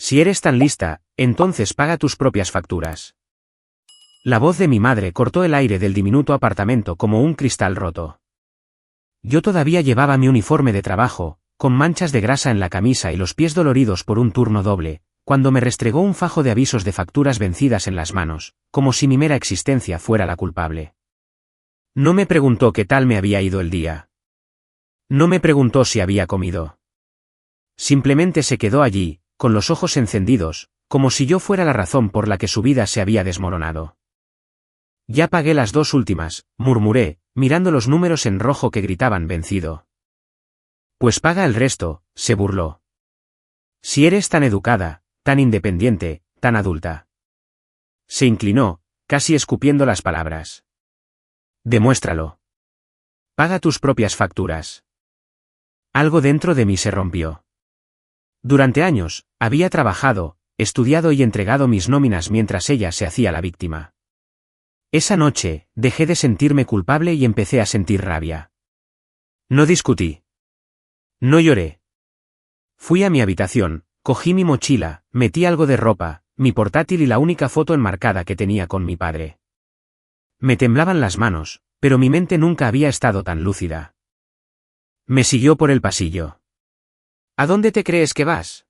Si eres tan lista, entonces paga tus propias facturas. La voz de mi madre cortó el aire del diminuto apartamento como un cristal roto. Yo todavía llevaba mi uniforme de trabajo, con manchas de grasa en la camisa y los pies doloridos por un turno doble, cuando me restregó un fajo de avisos de facturas vencidas en las manos, como si mi mera existencia fuera la culpable. No me preguntó qué tal me había ido el día. No me preguntó si había comido. Simplemente se quedó allí, con los ojos encendidos, como si yo fuera la razón por la que su vida se había desmoronado. Ya pagué las 2 últimas, murmuré, mirando los números en rojo que gritaban vencido. Pues paga el resto, se burló. Si eres tan educada, tan independiente, tan adulta. Se inclinó, casi escupiendo las palabras. Demuéstralo. Paga tus propias facturas. Algo dentro de mí se rompió. Durante años, había trabajado, estudiado y entregado mis nóminas mientras ella se hacía la víctima. Esa noche, dejé de sentirme culpable y empecé a sentir rabia. No discutí. No lloré. Fui a mi habitación, cogí mi mochila, metí algo de ropa, mi portátil y la única foto enmarcada que tenía con mi padre. Me temblaban las manos, pero mi mente nunca había estado tan lúcida. Me siguió por el pasillo. ¿A dónde te crees que vas?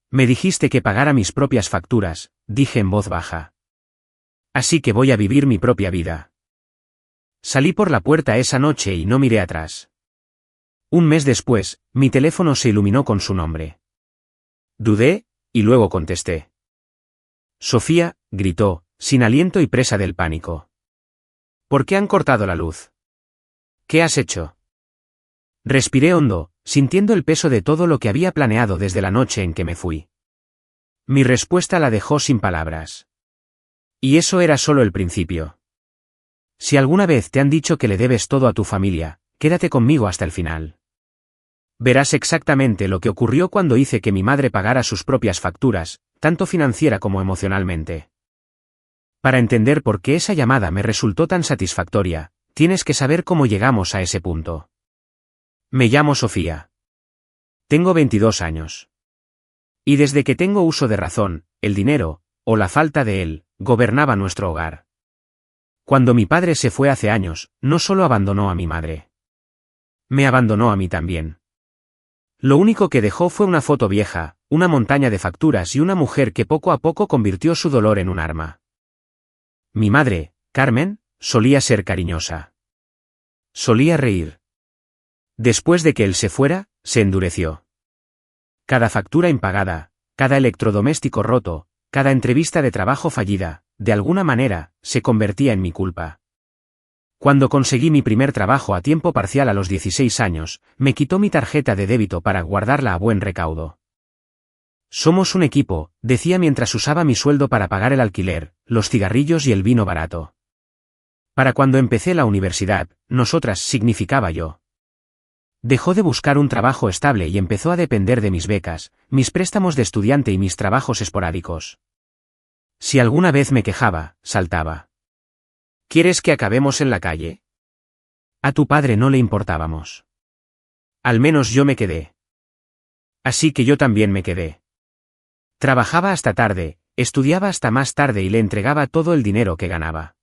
Me dijiste que pagara mis propias facturas, dije en voz baja. Así que voy a vivir mi propia vida. Salí por la puerta esa noche y no miré atrás. Un mes después, mi teléfono se iluminó con su nombre. Dudé, y luego contesté. Sofía, gritó, sin aliento y presa del pánico. ¿Por qué han cortado la luz? ¿Qué has hecho? Respiré hondo, sintiendo el peso de todo lo que había planeado desde la noche en que me fui. Mi respuesta la dejó sin palabras. Y eso era solo el principio. Si alguna vez te han dicho que le debes todo a tu familia, quédate conmigo hasta el final. Verás exactamente lo que ocurrió cuando hice que mi madre pagara sus propias facturas, tanto financiera como emocionalmente. Para entender por qué esa llamada me resultó tan satisfactoria, tienes que saber cómo llegamos a ese punto. Me llamo Sofía. Tengo 22 años. Y desde que tengo uso de razón, el dinero, o la falta de él, gobernaba nuestro hogar. Cuando mi padre se fue hace años, no solo abandonó a mi madre. Me abandonó a mí también. Lo único que dejó fue una foto vieja, una montaña de facturas y una mujer que poco a poco convirtió su dolor en un arma. Mi madre, Carmen, solía ser cariñosa. Solía reír. Después de que él se fuera, se endureció. Cada factura impagada, cada electrodoméstico roto, cada entrevista de trabajo fallida, de alguna manera, se convertía en mi culpa. Cuando conseguí mi primer trabajo a tiempo parcial a los 16 años, me quitó mi tarjeta de débito para guardarla a buen recaudo. Somos un equipo, decía mientras usaba mi sueldo para pagar el alquiler, los cigarrillos y el vino barato. Para cuando empecé la universidad, nosotras significaba yo. Dejó de buscar un trabajo estable y empezó a depender de mis becas, mis préstamos de estudiante y mis trabajos esporádicos. Si alguna vez me quejaba, saltaba. ¿Quieres que acabemos en la calle? A tu padre no le importábamos. Al menos yo me quedé. Así que yo también me quedé. Trabajaba hasta tarde, estudiaba hasta más tarde y le entregaba todo el dinero que ganaba.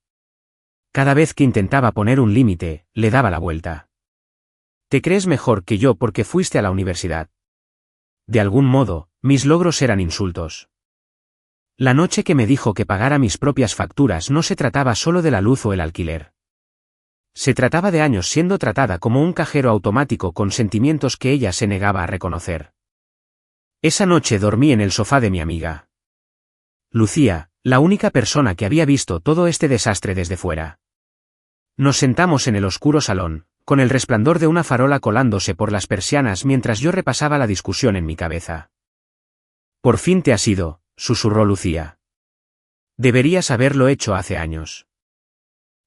Cada vez que intentaba poner un límite, le daba la vuelta. ¿Te crees mejor que yo porque fuiste a la universidad? De algún modo, mis logros eran insultos. La noche que me dijo que pagara mis propias facturas no se trataba solo de la luz o el alquiler. Se trataba de años siendo tratada como un cajero automático con sentimientos que ella se negaba a reconocer. Esa noche dormí en el sofá de mi amiga. Lucía, la única persona que había visto todo este desastre desde fuera. Nos sentamos en el oscuro salón, con el resplandor de una farola colándose por las persianas mientras yo repasaba la discusión en mi cabeza. Por fin te has ido, susurró Lucía. Deberías haberlo hecho hace años.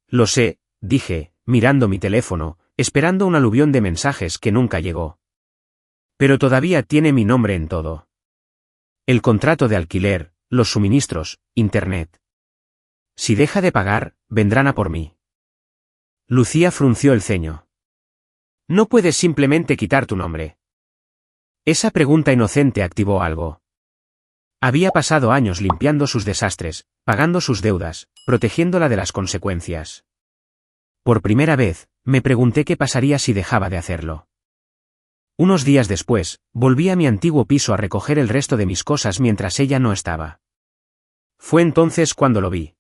Lo sé, dije, mirando mi teléfono, esperando un aluvión de mensajes que nunca llegó. Pero todavía tiene mi nombre en todo. El contrato de alquiler, los suministros, internet. Si deja de pagar, vendrán a por mí. Lucía frunció el ceño. No puedes simplemente quitar tu nombre. Esa pregunta inocente activó algo. Había pasado años limpiando sus desastres, pagando sus deudas, protegiéndola de las consecuencias. Por primera vez, me pregunté qué pasaría si dejaba de hacerlo. Unos días después, volví a mi antiguo piso a recoger el resto de mis cosas mientras ella no estaba. Fue entonces cuando lo vi.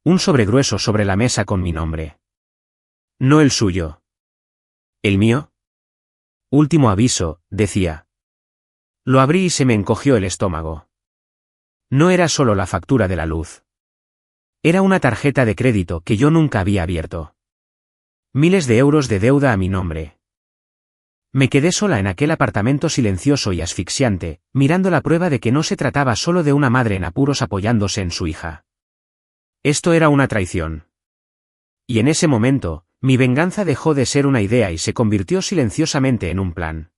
Un sobre grueso sobre la mesa con mi nombre. No el suyo. ¿El mío? Último aviso, decía. Lo abrí y se me encogió el estómago. No era solo la factura de la luz. Era una tarjeta de crédito que yo nunca había abierto. Miles de euros de deuda a mi nombre. Me quedé sola en aquel apartamento silencioso y asfixiante, mirando la prueba de que no se trataba solo de una madre en apuros apoyándose en su hija. Esto era una traición. Y en ese momento, mi venganza dejó de ser una idea y se convirtió silenciosamente en un plan.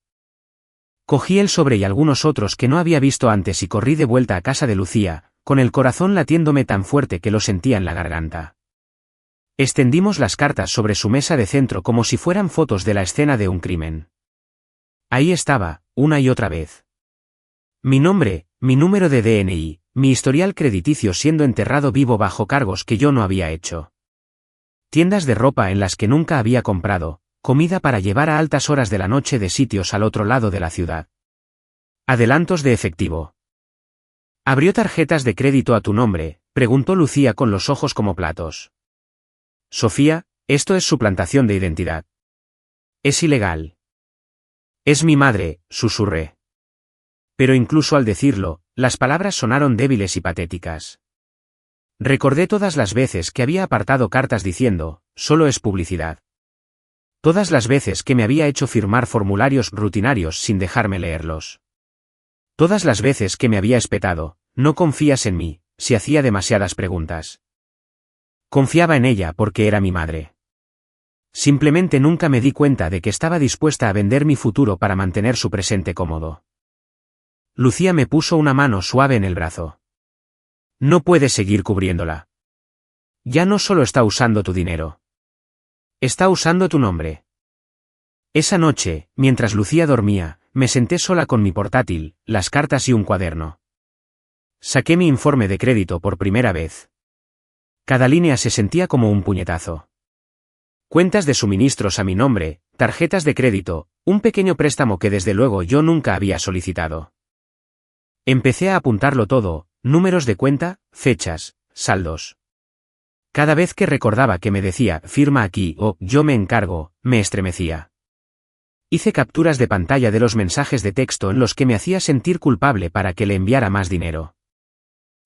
Cogí el sobre y algunos otros que no había visto antes y corrí de vuelta a casa de Lucía, con el corazón latiéndome tan fuerte que lo sentía en la garganta. Extendimos las cartas sobre su mesa de centro como si fueran fotos de la escena de un crimen. Ahí estaba, una y otra vez. Mi nombre, mi número de DNI, mi historial crediticio siendo enterrado vivo bajo cargos que yo no había hecho. Tiendas de ropa en las que nunca había comprado, comida para llevar a altas horas de la noche de sitios al otro lado de la ciudad. Adelantos de efectivo. ¿Abrió tarjetas de crédito a tu nombre?, preguntó Lucía con los ojos como platos. Sofía, esto es suplantación de identidad. Es ilegal. Es mi madre, susurré. Pero incluso al decirlo, las palabras sonaron débiles y patéticas. Recordé todas las veces que había apartado cartas diciendo, solo es publicidad. Todas las veces que me había hecho firmar formularios rutinarios sin dejarme leerlos. Todas las veces que me había espetado, no confías en mí, si hacía demasiadas preguntas. Confiaba en ella porque era mi madre. Simplemente nunca me di cuenta de que estaba dispuesta a vender mi futuro para mantener su presente cómodo. Lucía me puso una mano suave en el brazo. No puedes seguir cubriéndola. Ya no solo está usando tu dinero. Está usando tu nombre. Esa noche, mientras Lucía dormía, me senté sola con mi portátil, las cartas y un cuaderno. Saqué mi informe de crédito por primera vez. Cada línea se sentía como un puñetazo. Cuentas de suministros a mi nombre, tarjetas de crédito, un pequeño préstamo que desde luego yo nunca había solicitado. Empecé a apuntarlo todo, números de cuenta, fechas, saldos. Cada vez que recordaba que me decía, firma aquí o yo me encargo, me estremecía. Hice capturas de pantalla de los mensajes de texto en los que me hacía sentir culpable para que le enviara más dinero.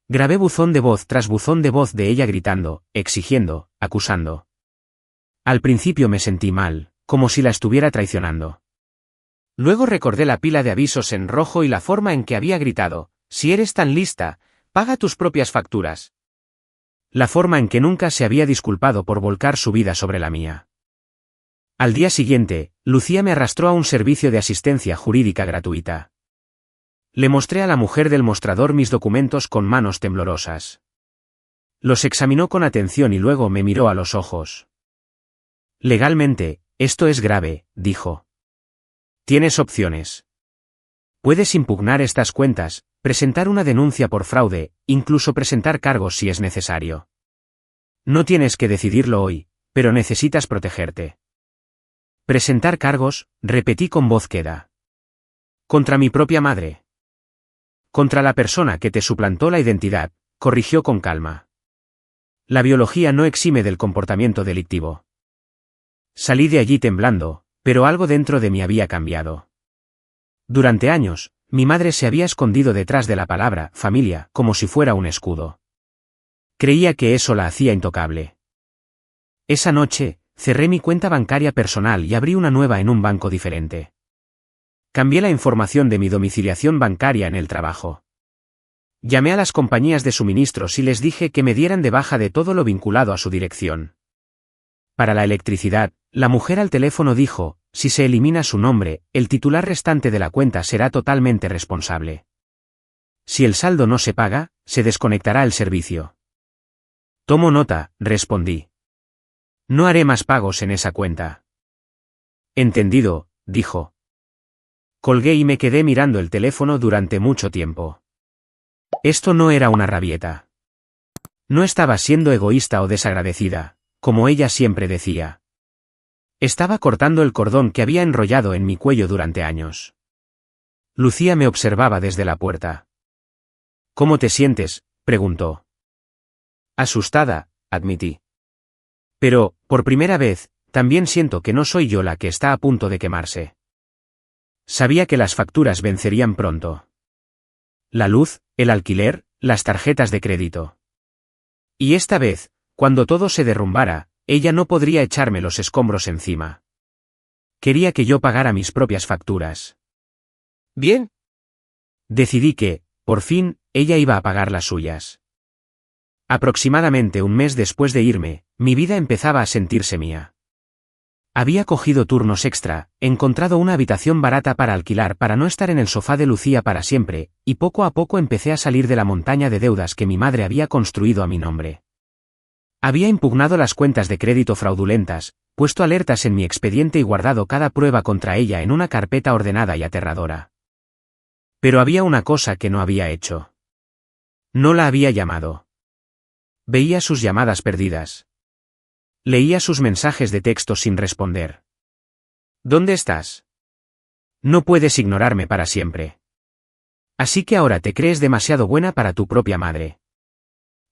Grabé buzón de voz tras buzón de voz de ella gritando, exigiendo, acusando. Al principio me sentí mal, como si la estuviera traicionando. Luego recordé la pila de avisos en rojo y la forma en que había gritado, si eres tan lista, paga tus propias facturas. La forma en que nunca se había disculpado por volcar su vida sobre la mía. Al día siguiente, Lucía me arrastró a un servicio de asistencia jurídica gratuita. Le mostré a la mujer del mostrador mis documentos con manos temblorosas. Los examinó con atención y luego me miró a los ojos. Legalmente, esto es grave, dijo. Tienes opciones. Puedes impugnar estas cuentas, presentar una denuncia por fraude, incluso presentar cargos si es necesario. No tienes que decidirlo hoy, pero necesitas protegerte. Presentar cargos, repetí con voz queda. Contra mi propia madre. Contra la persona que te suplantó la identidad, corrigió con calma. La biología no exime del comportamiento delictivo. Salí de allí temblando, pero algo dentro de mí había cambiado. Durante años, mi madre se había escondido detrás de la palabra familia, como si fuera un escudo. Creía que eso la hacía intocable. Esa noche, cerré mi cuenta bancaria personal y abrí una nueva en un banco diferente. Cambié la información de mi domiciliación bancaria en el trabajo. Llamé a las compañías de suministros y les dije que me dieran de baja de todo lo vinculado a su dirección. Para la electricidad, la mujer al teléfono dijo, si se elimina su nombre, el titular restante de la cuenta será totalmente responsable. Si el saldo no se paga, se desconectará el servicio. Tomo nota, respondí. No haré más pagos en esa cuenta. Entendido, dijo. Colgué y me quedé mirando el teléfono durante mucho tiempo. Esto no era una rabieta. No estaba siendo egoísta o desagradecida, como ella siempre decía. Estaba cortando el cordón que había enrollado en mi cuello durante años. Lucía me observaba desde la puerta. ¿Cómo te sientes?, preguntó. Asustada, admití. Pero, por primera vez, también siento que no soy yo la que está a punto de quemarse. Sabía que las facturas vencerían pronto. La luz, el alquiler, las tarjetas de crédito. Y esta vez, cuando todo se derrumbara, ella no podría echarme los escombros encima. Quería que yo pagara mis propias facturas. Bien. Decidí que, por fin, ella iba a pagar las suyas. Aproximadamente un mes después de irme, mi vida empezaba a sentirse mía. Había cogido turnos extra, encontrado una habitación barata para alquilar para no estar en el sofá de Lucía para siempre, y poco a poco empecé a salir de la montaña de deudas que mi madre había construido a mi nombre. Había impugnado las cuentas de crédito fraudulentas, puesto alertas en mi expediente y guardado cada prueba contra ella en una carpeta ordenada y aterradora. Pero había una cosa que no había hecho. No la había llamado. Veía sus llamadas perdidas. Leía sus mensajes de texto sin responder. ¿Dónde estás? No puedes ignorarme para siempre. Así que ahora te crees demasiado buena para tu propia madre.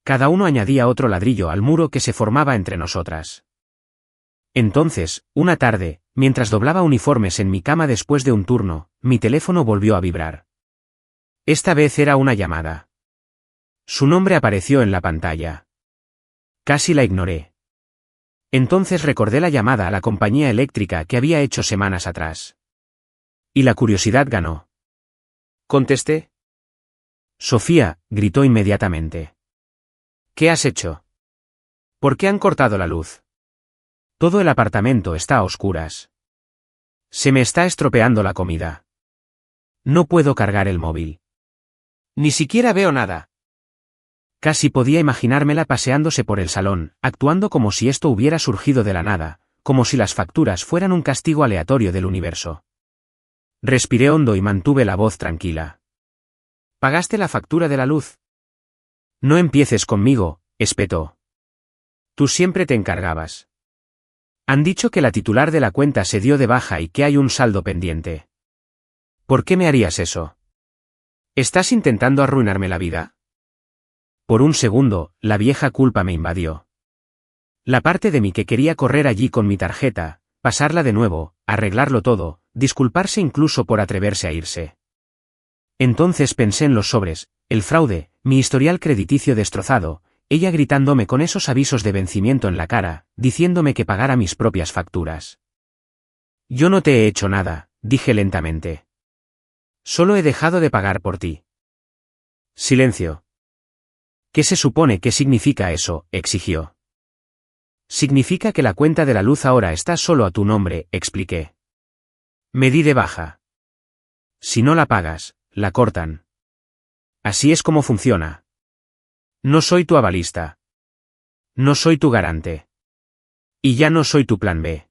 Cada uno añadía otro ladrillo al muro que se formaba entre nosotras. Entonces, una tarde, mientras doblaba uniformes en mi cama después de un turno, mi teléfono volvió a vibrar. Esta vez era una llamada. Su nombre apareció en la pantalla. Casi la ignoré. Entonces recordé la llamada a la compañía eléctrica que había hecho semanas atrás. Y la curiosidad ganó. Contesté. Sofía, gritó inmediatamente. ¿Qué has hecho? ¿Por qué han cortado la luz? Todo el apartamento está a oscuras. Se me está estropeando la comida. No puedo cargar el móvil. Ni siquiera veo nada. Casi podía imaginármela paseándose por el salón, actuando como si esto hubiera surgido de la nada, como si las facturas fueran un castigo aleatorio del universo. Respiré hondo y mantuve la voz tranquila. ¿Pagaste la factura de la luz? No empieces conmigo, espetó. Tú siempre te encargabas. Han dicho que la titular de la cuenta se dio de baja y que hay un saldo pendiente. ¿Por qué me harías eso? ¿Estás intentando arruinarme la vida? Por un segundo, la vieja culpa me invadió. La parte de mí que quería correr allí con mi tarjeta, pasarla de nuevo, arreglarlo todo, disculparse incluso por atreverse a irse. Entonces pensé en los sobres, el fraude, mi historial crediticio destrozado, ella gritándome con esos avisos de vencimiento en la cara, diciéndome que pagara mis propias facturas. Yo no te he hecho nada, dije lentamente. Solo he dejado de pagar por ti. Silencio. ¿Qué se supone que significa eso?, exigió. Significa que la cuenta de la luz ahora está solo a tu nombre, expliqué. Me di de baja. Si no la pagas, la cortan. Así es como funciona. No soy tu avalista. No soy tu garante. Y ya no soy tu plan B.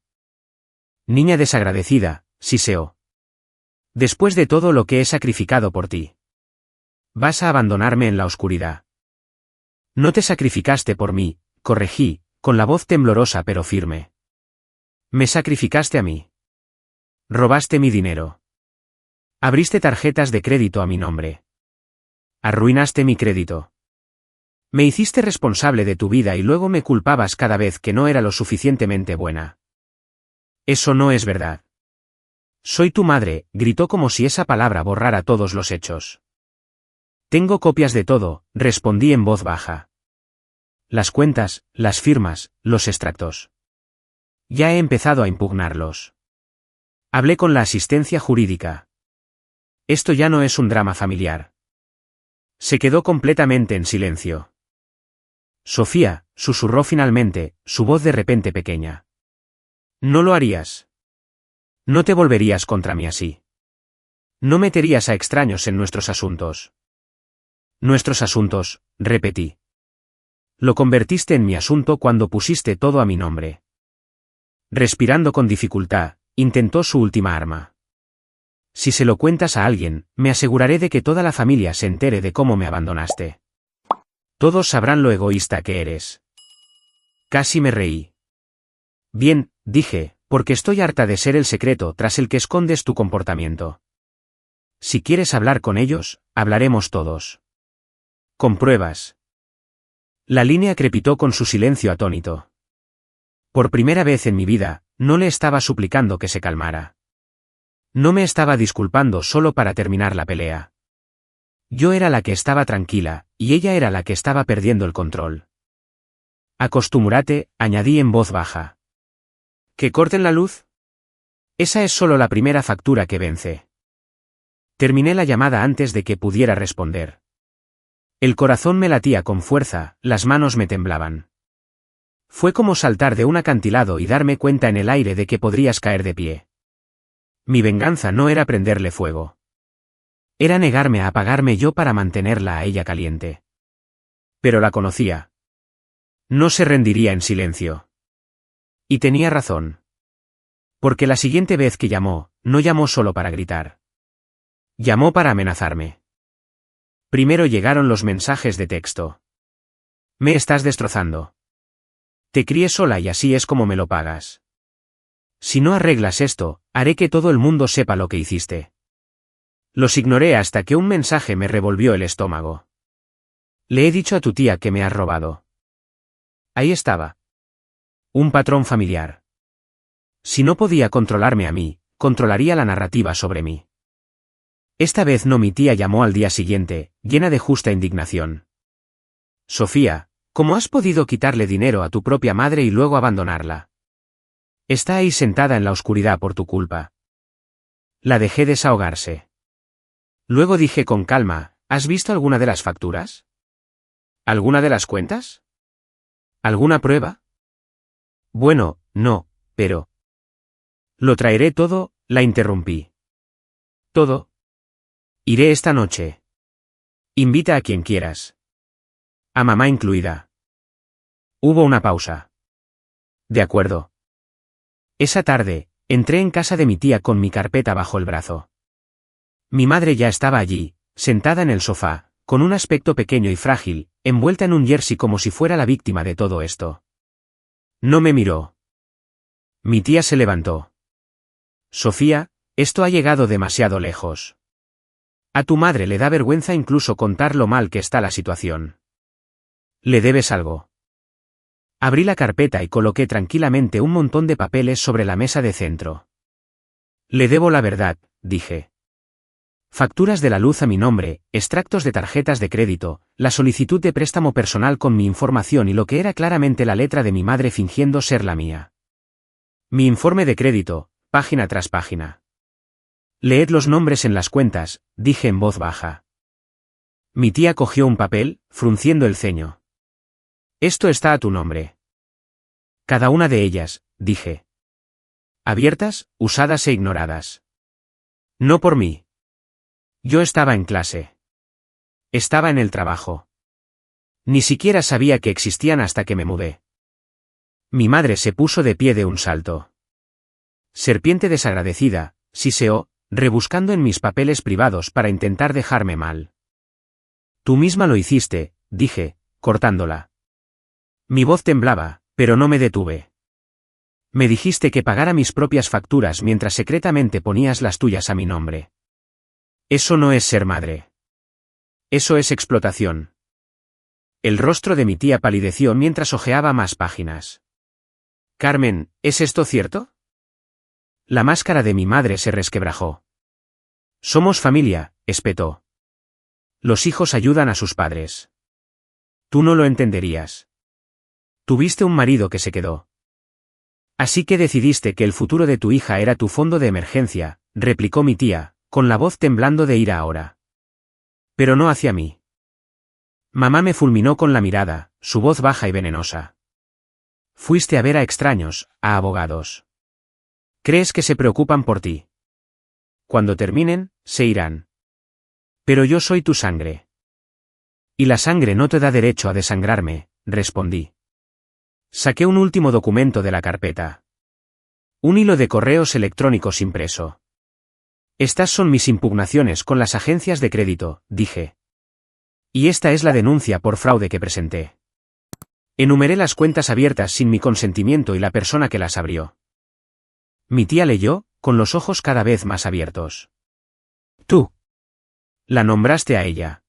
Niña desagradecida, siseó. Después de todo lo que he sacrificado por ti. ¿Vas a abandonarme en la oscuridad? No te sacrificaste por mí, corregí, con la voz temblorosa pero firme. Me sacrificaste a mí. Robaste mi dinero. Abriste tarjetas de crédito a mi nombre. Arruinaste mi crédito. Me hiciste responsable de tu vida y luego me culpabas cada vez que no era lo suficientemente buena. Eso no es verdad. Soy tu madre, gritó como si esa palabra borrara todos los hechos. Tengo copias de todo, respondí en voz baja. Las cuentas, las firmas, los extractos. Ya he empezado a impugnarlos. Hablé con la asistencia jurídica. Esto ya no es un drama familiar. Se quedó completamente en silencio. Sofía, susurró finalmente, su voz de repente pequeña. No lo harías. No te volverías contra mí así. No meterías a extraños en nuestros asuntos. Nuestros asuntos, repetí. Lo convertiste en mi asunto cuando pusiste todo a mi nombre. Respirando con dificultad, intentó su última arma. Si se lo cuentas a alguien, me aseguraré de que toda la familia se entere de cómo me abandonaste. Todos sabrán lo egoísta que eres. Casi me reí. Bien, dije, porque estoy harta de ser el secreto tras el que escondes tu comportamiento. Si quieres hablar con ellos, hablaremos todos. Con pruebas. La línea crepitó con su silencio atónito. Por primera vez en mi vida, no le estaba suplicando que se calmara. No me estaba disculpando solo para terminar la pelea. Yo era la que estaba tranquila, y ella era la que estaba perdiendo el control. Acostúmbrate, añadí en voz baja. ¿Que corten la luz? Esa es solo la primera factura que vence. Terminé la llamada antes de que pudiera responder. El corazón me latía con fuerza, las manos me temblaban. Fue como saltar de un acantilado y darme cuenta en el aire de que podrías caer de pie. Mi venganza no era prenderle fuego. Era negarme a apagarme yo para mantenerla a ella caliente. Pero la conocía. No se rendiría en silencio. Y tenía razón. Porque la siguiente vez que llamó, no llamó solo para gritar. Llamó para amenazarme. Primero llegaron los mensajes de texto. Me estás destrozando. Te crié sola y así es como me lo pagas. Si no arreglas esto, haré que todo el mundo sepa lo que hiciste. Los ignoré hasta que un mensaje me revolvió el estómago. Le he dicho a tu tía que me has robado. Ahí estaba. Un patrón familiar. Si no podía controlarme a mí, controlaría la narrativa sobre mí. Esta vez no, mi tía llamó al día siguiente, llena de justa indignación. Sofía, ¿cómo has podido quitarle dinero a tu propia madre y luego abandonarla? Está ahí sentada en la oscuridad por tu culpa. La dejé desahogarse. Luego dije con calma, ¿has visto alguna de las facturas? ¿Alguna de las cuentas? ¿Alguna prueba? Bueno, no, pero... Lo traeré todo, la interrumpí. ¿Todo? Iré esta noche. Invita a quien quieras. A mamá incluida. Hubo una pausa. De acuerdo. Esa tarde, entré en casa de mi tía con mi carpeta bajo el brazo. Mi madre ya estaba allí, sentada en el sofá, con un aspecto pequeño y frágil, envuelta en un jersey como si fuera la víctima de todo esto. No me miró. Mi tía se levantó. Sofía, esto ha llegado demasiado lejos. A tu madre le da vergüenza incluso contar lo mal que está la situación. ¿Le debes algo? Abrí la carpeta y coloqué tranquilamente un montón de papeles sobre la mesa de centro. Le debo la verdad, dije. Facturas de la luz a mi nombre, extractos de tarjetas de crédito, la solicitud de préstamo personal con mi información y lo que era claramente la letra de mi madre fingiendo ser la mía. Mi informe de crédito, página tras página. Leed los nombres en las cuentas, dije en voz baja. Mi tía cogió un papel, frunciendo el ceño. Esto está a tu nombre. Cada una de ellas, dije. Abiertas, usadas e ignoradas. No por mí. Yo estaba en clase. Estaba en el trabajo. Ni siquiera sabía que existían hasta que me mudé. Mi madre se puso de pie de un salto. Serpiente desagradecida, siseó, rebuscando en mis papeles privados para intentar dejarme mal. Tú misma lo hiciste, dije, cortándola. Mi voz temblaba, pero no me detuve. Me dijiste que pagara mis propias facturas mientras secretamente ponías las tuyas a mi nombre. Eso no es ser madre. Eso es explotación. El rostro de mi tía palideció mientras hojeaba más páginas. Carmen, ¿es esto cierto? La máscara de mi madre se resquebrajó. Somos familia, espetó. Los hijos ayudan a sus padres. Tú no lo entenderías. Tuviste un marido que se quedó. Así que decidiste que el futuro de tu hija era tu fondo de emergencia, replicó mi tía, con la voz temblando de ira ahora. Pero no hacia mí. Mamá me fulminó con la mirada, su voz baja y venenosa. Fuiste a ver a extraños, a abogados. ¿Crees que se preocupan por ti? Cuando terminen, se irán. Pero yo soy tu sangre. Y la sangre no te da derecho a desangrarme, respondí. Saqué un último documento de la carpeta. Un hilo de correos electrónicos impreso. Estas son mis impugnaciones con las agencias de crédito, dije. Y esta es la denuncia por fraude que presenté. Enumeré las cuentas abiertas sin mi consentimiento y la persona que las abrió. Mi tía leyó, con los ojos cada vez más abiertos. Tú. La nombraste a ella.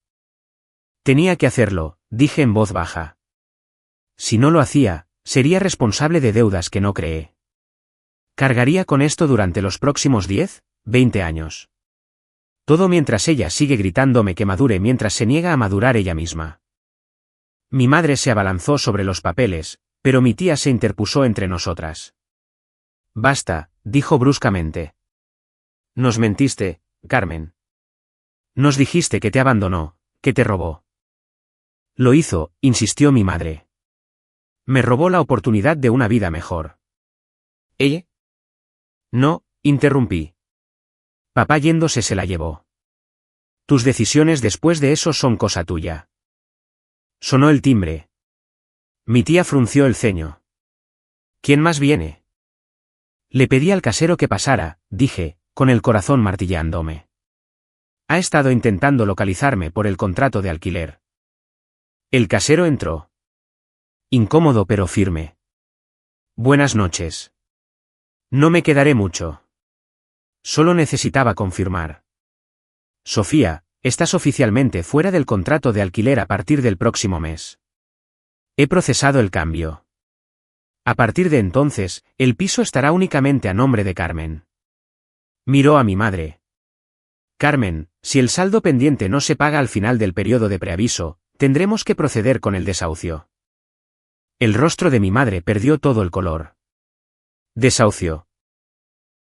Tenía que hacerlo, dije en voz baja. Si no lo hacía, sería responsable de deudas que no creé. Cargaría con esto durante los próximos 10, 20 años. Todo mientras ella sigue gritándome que madure mientras se niega a madurar ella misma. Mi madre se abalanzó sobre los papeles, pero mi tía se interpuso entre nosotras. Basta, dijo bruscamente. Nos mentiste, Carmen. Nos dijiste que te abandonó, que te robó. Lo hizo, insistió mi madre. Me robó la oportunidad de una vida mejor. ¿Ella? No, interrumpí. Papá yéndose se la llevó. Tus decisiones después de eso son cosa tuya. Sonó el timbre. Mi tía frunció el ceño. ¿Quién más viene? Le pedí al casero que pasara, dije, con el corazón martilleándome. Ha estado intentando localizarme por el contrato de alquiler. El casero entró. Incómodo pero firme. Buenas noches. No me quedaré mucho. Solo necesitaba confirmar. Sofía, estás oficialmente fuera del contrato de alquiler a partir del próximo mes. He procesado el cambio. A partir de entonces, el piso estará únicamente a nombre de Carmen. Miró a mi madre. Carmen, si el saldo pendiente no se paga al final del periodo de preaviso, tendremos que proceder con el desahucio. El rostro de mi madre perdió todo el color. Desahucio.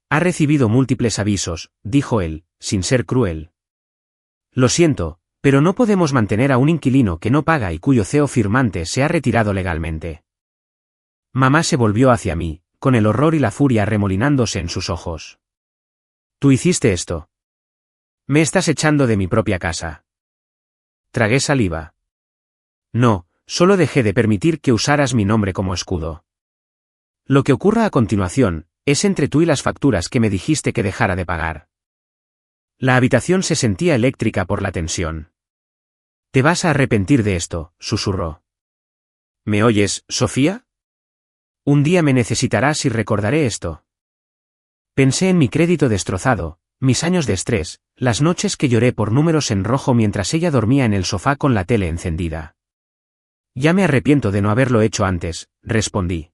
Ha recibido múltiples avisos, dijo él, sin ser cruel. Lo siento, pero no podemos mantener a un inquilino que no paga y cuyo CEO firmante se ha retirado legalmente. Mamá se volvió hacia mí, con el horror y la furia remolinándose en sus ojos. Tú hiciste esto. Me estás echando de mi propia casa. Tragué saliva. No, solo dejé de permitir que usaras mi nombre como escudo. Lo que ocurra a continuación, es entre tú y las facturas que me dijiste que dejara de pagar. La habitación se sentía eléctrica por la tensión. Te vas a arrepentir de esto, susurró. ¿Me oyes, Sofía? Un día me necesitarás y recordaré esto. Pensé en mi crédito destrozado, mis años de estrés, las noches que lloré por números en rojo mientras ella dormía en el sofá con la tele encendida. Ya me arrepiento de no haberlo hecho antes, respondí.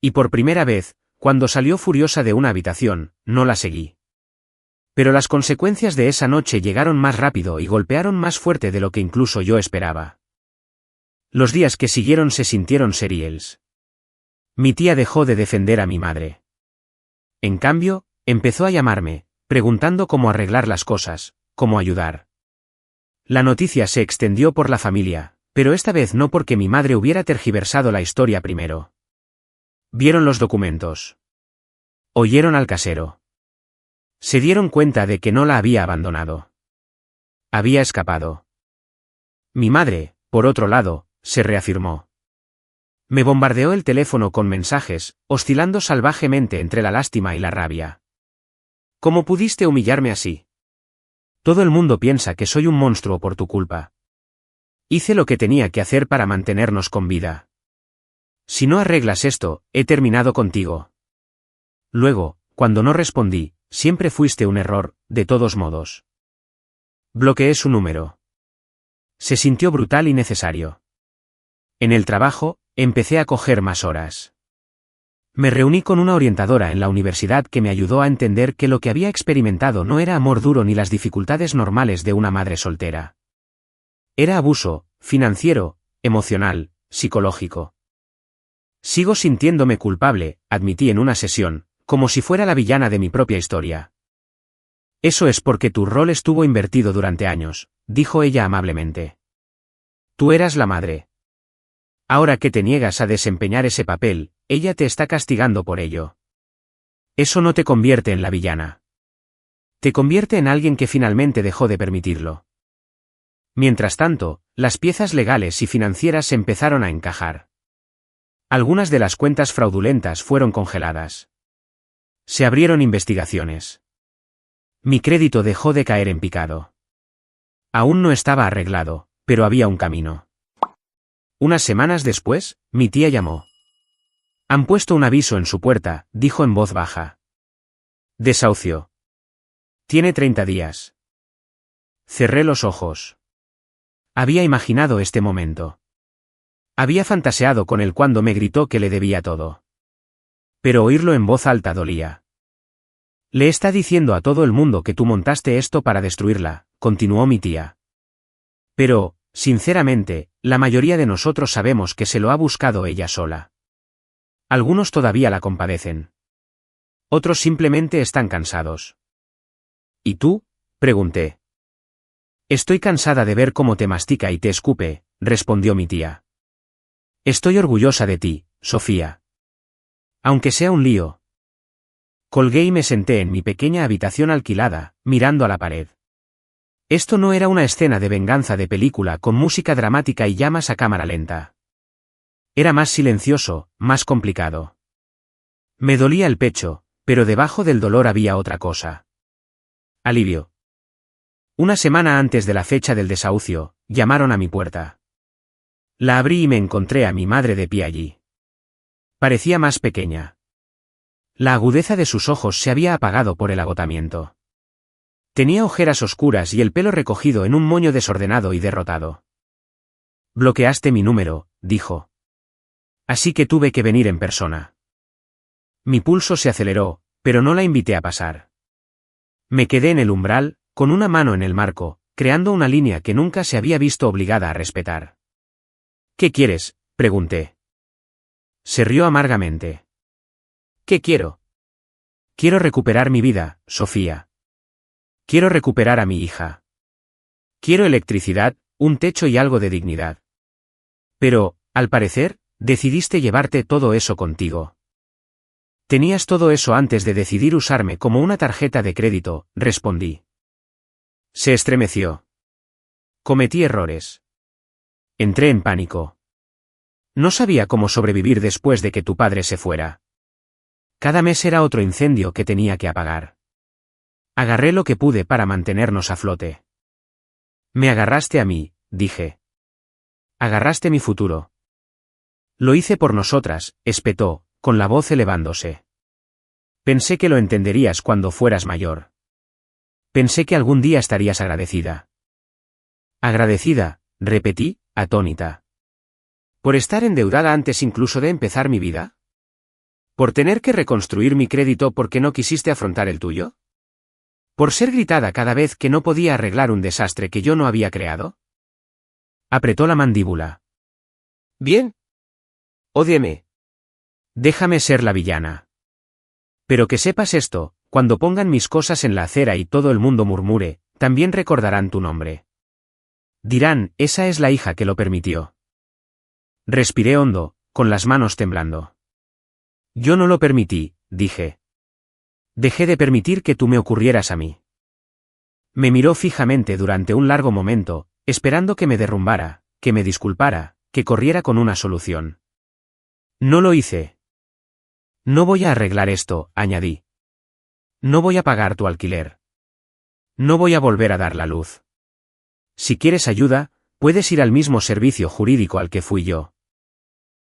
Y por primera vez, cuando salió furiosa de una habitación, no la seguí. Pero las consecuencias de esa noche llegaron más rápido y golpearon más fuerte de lo que incluso yo esperaba. Los días que siguieron se sintieron seriales. Mi tía dejó de defender a mi madre. En cambio, empezó a llamarme, preguntando cómo arreglar las cosas, cómo ayudar. La noticia se extendió por la familia, pero esta vez no porque mi madre hubiera tergiversado la historia primero. Vieron los documentos. Oyeron al casero. Se dieron cuenta de que no la había abandonado. Había escapado. Mi madre, por otro lado, se reafirmó. Me bombardeó el teléfono con mensajes, oscilando salvajemente entre la lástima y la rabia. ¿Cómo pudiste humillarme así? Todo el mundo piensa que soy un monstruo por tu culpa. Hice lo que tenía que hacer para mantenernos con vida. Si no arreglas esto, he terminado contigo. Luego, cuando no respondí, siempre fuiste un error, de todos modos. Bloqueé su número. Se sintió brutal y necesario. En el trabajo, empecé a coger más horas. Me reuní con una orientadora en la universidad que me ayudó a entender que lo que había experimentado no era amor duro ni las dificultades normales de una madre soltera. Era abuso, financiero, emocional, psicológico. Sigo sintiéndome culpable, admití en una sesión, como si fuera la villana de mi propia historia. Eso es porque tu rol estuvo invertido durante años, dijo ella amablemente. Tú eras la madre. Ahora que te niegas a desempeñar ese papel, ella te está castigando por ello. Eso no te convierte en la villana. Te convierte en alguien que finalmente dejó de permitirlo. Mientras tanto, las piezas legales y financieras empezaron a encajar. Algunas de las cuentas fraudulentas fueron congeladas. Se abrieron investigaciones. Mi crédito dejó de caer en picado. Aún no estaba arreglado, pero había un camino. Unas semanas después, mi tía llamó. Han puesto un aviso en su puerta, dijo en voz baja. Desahucio. Tiene 30 días. Cerré los ojos. Había imaginado este momento. Había fantaseado con él cuando me gritó que le debía todo. Pero oírlo en voz alta dolía. Le está diciendo a todo el mundo que tú montaste esto para destruirla, continuó mi tía. Pero, sinceramente, la mayoría de nosotros sabemos que se lo ha buscado ella sola. Algunos todavía la compadecen. Otros simplemente están cansados. ¿Y tú? Pregunté. Estoy cansada de ver cómo te mastica y te escupe, respondió mi tía. Estoy orgullosa de ti, Sofía. Aunque sea un lío. Colgué y me senté en mi pequeña habitación alquilada, mirando a la pared. Esto no era una escena de venganza de película con música dramática y llamas a cámara lenta. Era más silencioso, más complicado. Me dolía el pecho, pero debajo del dolor había otra cosa. Alivio. Una semana antes de la fecha del desahucio, llamaron a mi puerta. La abrí y me encontré a mi madre de pie allí. Parecía más pequeña. La agudeza de sus ojos se había apagado por el agotamiento. Tenía ojeras oscuras y el pelo recogido en un moño desordenado y derrotado. Bloqueaste mi número, dijo. Así que tuve que venir en persona. Mi pulso se aceleró, pero no la invité a pasar. Me quedé en el umbral, con una mano en el marco, creando una línea que nunca se había visto obligada a respetar. ¿Qué quieres?, pregunté. Se rió amargamente. ¿Qué quiero? Quiero recuperar mi vida, Sofía. Quiero recuperar a mi hija. Quiero electricidad, un techo y algo de dignidad. Pero, al parecer, decidiste llevarte todo eso contigo. Tenías todo eso antes de decidir usarme como una tarjeta de crédito, respondí. Se estremeció. Cometí errores. Entré en pánico. No sabía cómo sobrevivir después de que tu padre se fuera. Cada mes era otro incendio que tenía que apagar. Agarré lo que pude para mantenernos a flote. Me agarraste a mí, dije. Agarraste mi futuro. Lo hice por nosotras, espetó, con la voz elevándose. Pensé que lo entenderías cuando fueras mayor. Pensé que algún día estarías agradecida. ¿Agradecida?, repetí, atónita. ¿Por estar endeudada antes incluso de empezar mi vida? ¿Por tener que reconstruir mi crédito porque no quisiste afrontar el tuyo? ¿Por ser gritada cada vez que no podía arreglar un desastre que yo no había creado? Apretó la mandíbula. Bien. Ódieme. Déjame ser la villana. Pero que sepas esto, cuando pongan mis cosas en la acera y todo el mundo murmure, también recordarán tu nombre. Dirán, esa es la hija que lo permitió. Respiré hondo, con las manos temblando. Yo no lo permití, dije. Dejé de permitir que tú me ocurrieras a mí. Me miró fijamente durante un largo momento, esperando que me derrumbara, que me disculpara, que corriera con una solución. No lo hice. No voy a arreglar esto, añadí. No voy a pagar tu alquiler. No voy a volver a dar la luz. Si quieres ayuda, puedes ir al mismo servicio jurídico al que fui yo.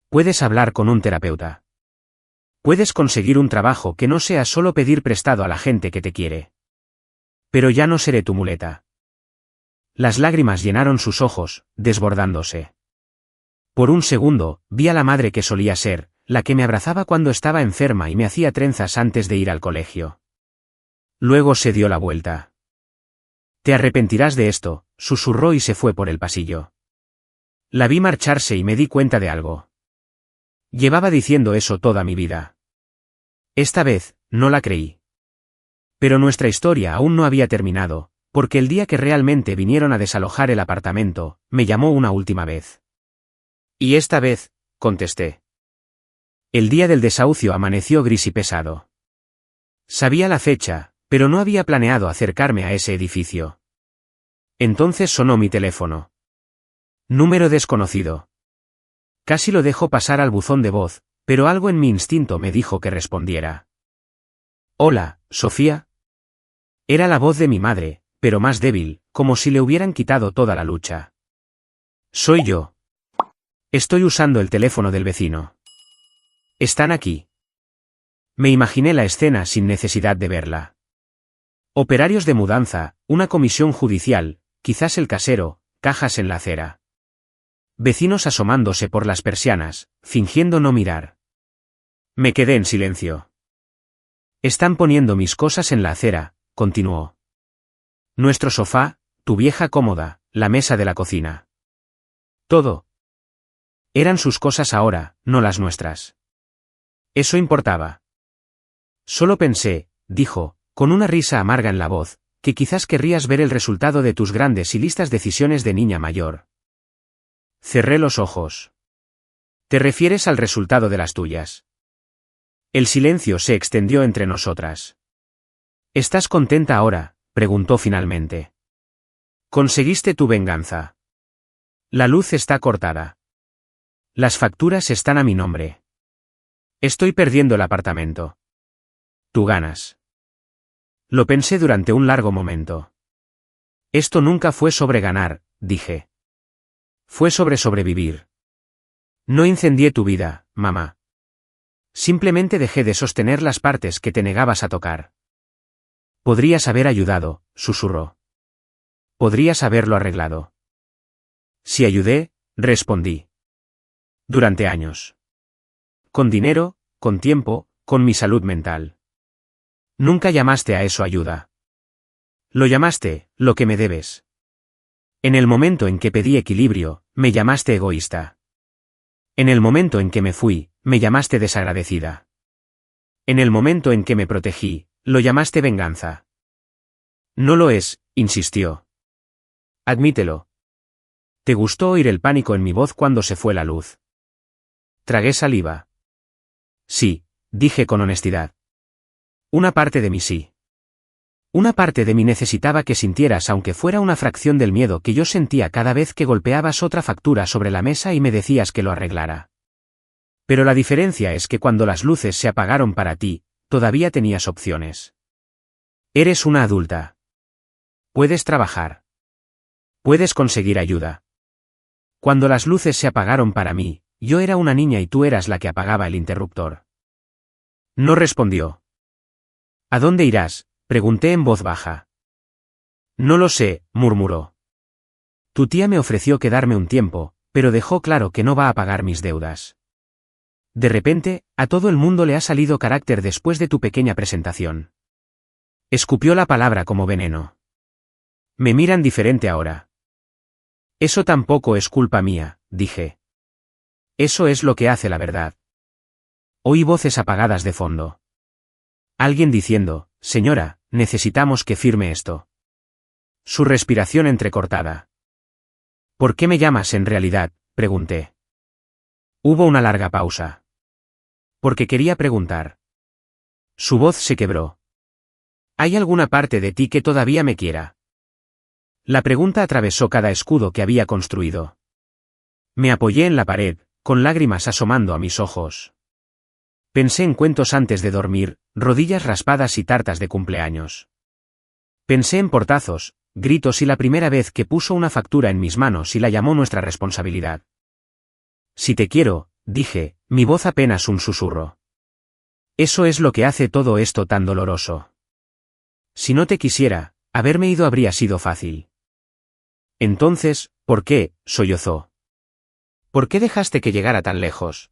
Puedes hablar con un terapeuta. Puedes conseguir un trabajo que no sea solo pedir prestado a la gente que te quiere. Pero ya no seré tu muleta. Las lágrimas llenaron sus ojos, desbordándose. Por un segundo, vi a la madre que solía ser, la que me abrazaba cuando estaba enferma y me hacía trenzas antes de ir al colegio. Luego se dio la vuelta. Te arrepentirás de esto, susurró y se fue por el pasillo. La vi marcharse y me di cuenta de algo. Llevaba diciendo eso toda mi vida. Esta vez, no la creí. Pero nuestra historia aún no había terminado, porque el día que realmente vinieron a desalojar el apartamento, me llamó una última vez. Y esta vez, contesté. El día del desahucio amaneció gris y pesado. Sabía la fecha, pero no había planeado acercarme a ese edificio. Entonces sonó mi teléfono. Número desconocido. Casi lo dejo pasar al buzón de voz, pero algo en mi instinto me dijo que respondiera. Hola, Sofía. Era la voz de mi madre, pero más débil, como si le hubieran quitado toda la lucha. Soy yo. Estoy usando el teléfono del vecino. Están aquí. Me imaginé la escena sin necesidad de verla. Operarios de mudanza, una comisión judicial, quizás el casero, cajas en la acera. Vecinos asomándose por las persianas, fingiendo no mirar. Me quedé en silencio. Están poniendo mis cosas en la acera, continuó. Nuestro sofá, tu vieja cómoda, la mesa de la cocina. Todo. Eran sus cosas ahora, no las nuestras. Eso importaba. Solo pensé, dijo, con una risa amarga en la voz, que quizás querrías ver el resultado de tus grandes y listas decisiones de niña mayor. Cerré los ojos. ¿Te refieres al resultado de las tuyas? El silencio se extendió entre nosotras. ¿Estás contenta ahora?, preguntó finalmente. Conseguiste tu venganza. La luz está cortada. Las facturas están a mi nombre. Estoy perdiendo el apartamento. Tú ganas. Lo pensé durante un largo momento. Esto nunca fue sobre ganar, dije. Fue sobre sobrevivir. No incendié tu vida, mamá. Simplemente dejé de sostener las partes que te negabas a tocar. Podrías haber ayudado, susurró. Podrías haberlo arreglado. Si ayudé, respondí. Durante años. Con dinero, con tiempo, con mi salud mental. Nunca llamaste a eso ayuda. Lo llamaste, lo que me debes. En el momento en que pedí equilibrio, me llamaste egoísta. En el momento en que me fui, me llamaste desagradecida. En el momento en que me protegí, lo llamaste venganza. No lo es, insistió. Admítelo. ¿Te gustó oír el pánico en mi voz cuando se fue la luz? Tragué saliva. Sí, dije con honestidad. Una parte de mí sí. Una parte de mí necesitaba que sintieras aunque fuera una fracción del miedo que yo sentía cada vez que golpeabas otra factura sobre la mesa y me decías que lo arreglara. Pero la diferencia es que cuando las luces se apagaron para ti, todavía tenías opciones. Eres una adulta. Puedes trabajar. Puedes conseguir ayuda. Cuando las luces se apagaron para mí, yo era una niña y tú eras la que apagaba el interruptor. No respondió. ¿A dónde irás?, pregunté en voz baja. No lo sé, murmuró. Tu tía me ofreció quedarme un tiempo, pero dejó claro que no va a pagar mis deudas. De repente, a todo el mundo le ha salido carácter después de tu pequeña presentación. Escupió la palabra como veneno. Me miran diferente ahora. Eso tampoco es culpa mía, dije. Eso es lo que hace la verdad. Oí voces apagadas de fondo. Alguien diciendo, señora, necesitamos que firme esto. Su respiración entrecortada. ¿Por qué me llamas en realidad?, pregunté. Hubo una larga pausa. Porque quería preguntar. Su voz se quebró. ¿Hay alguna parte de ti que todavía me quiera? La pregunta atravesó cada escudo que había construido. Me apoyé en la pared, con lágrimas asomando a mis ojos. Pensé en cuentos antes de dormir, rodillas raspadas y tartas de cumpleaños. Pensé en portazos, gritos y la primera vez que puso una factura en mis manos y la llamó nuestra responsabilidad. Si te quiero, dije, mi voz apenas un susurro. Eso es lo que hace todo esto tan doloroso. Si no te quisiera, haberme ido habría sido fácil. Entonces, ¿por qué?, sollozó. ¿Por qué dejaste que llegara tan lejos?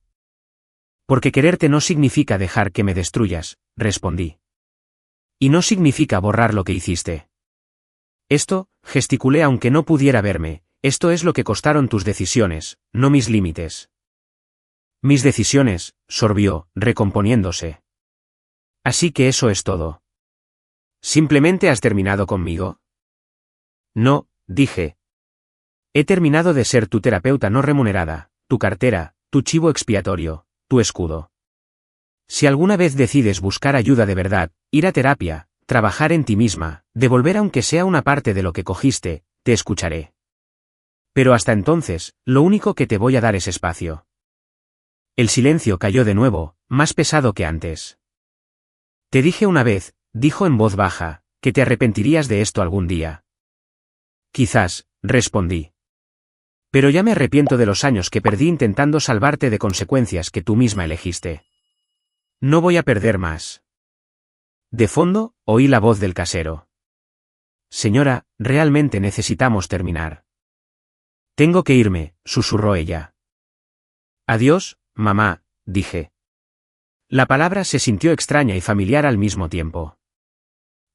Porque quererte no significa dejar que me destruyas, respondí. Y no significa borrar lo que hiciste. Esto, gesticulé aunque no pudiera verme, esto es lo que costaron tus decisiones, no mis límites. Mis decisiones, sorbió, recomponiéndose. Así que eso es todo. ¿Simplemente has terminado conmigo? No, dije. He terminado de ser tu terapeuta no remunerada, tu cartera, tu chivo expiatorio, tu escudo. Si alguna vez decides buscar ayuda de verdad, ir a terapia, trabajar en ti misma, devolver aunque sea una parte de lo que cogiste, te escucharé. Pero hasta entonces, lo único que te voy a dar es espacio. El silencio cayó de nuevo, más pesado que antes. Te dije una vez, dijo en voz baja, que te arrepentirías de esto algún día. Quizás, respondí. Pero ya me arrepiento de los años que perdí intentando salvarte de consecuencias que tú misma elegiste. No voy a perder más. De fondo, oí la voz del casero. Señora, realmente necesitamos terminar. Tengo que irme, susurró ella. Adiós, mamá, dije. La palabra se sintió extraña y familiar al mismo tiempo.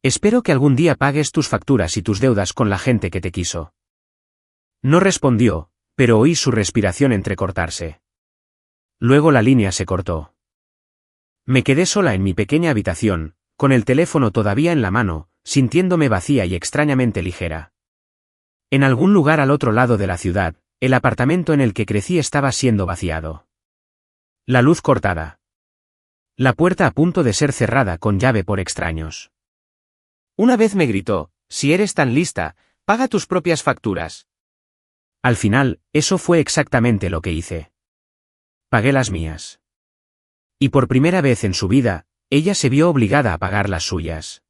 Espero que algún día pagues tus facturas y tus deudas con la gente que te quiso. No respondió, pero oí su respiración entrecortarse. Luego la línea se cortó. Me quedé sola en mi pequeña habitación, con el teléfono todavía en la mano, sintiéndome vacía y extrañamente ligera. En algún lugar al otro lado de la ciudad, el apartamento en el que crecí estaba siendo vaciado. La luz cortada. La puerta a punto de ser cerrada con llave por extraños. Una vez me gritó, si eres tan lista, paga tus propias facturas. Al final, eso fue exactamente lo que hice. Pagué las mías. Y por primera vez en su vida, ella se vio obligada a pagar las suyas.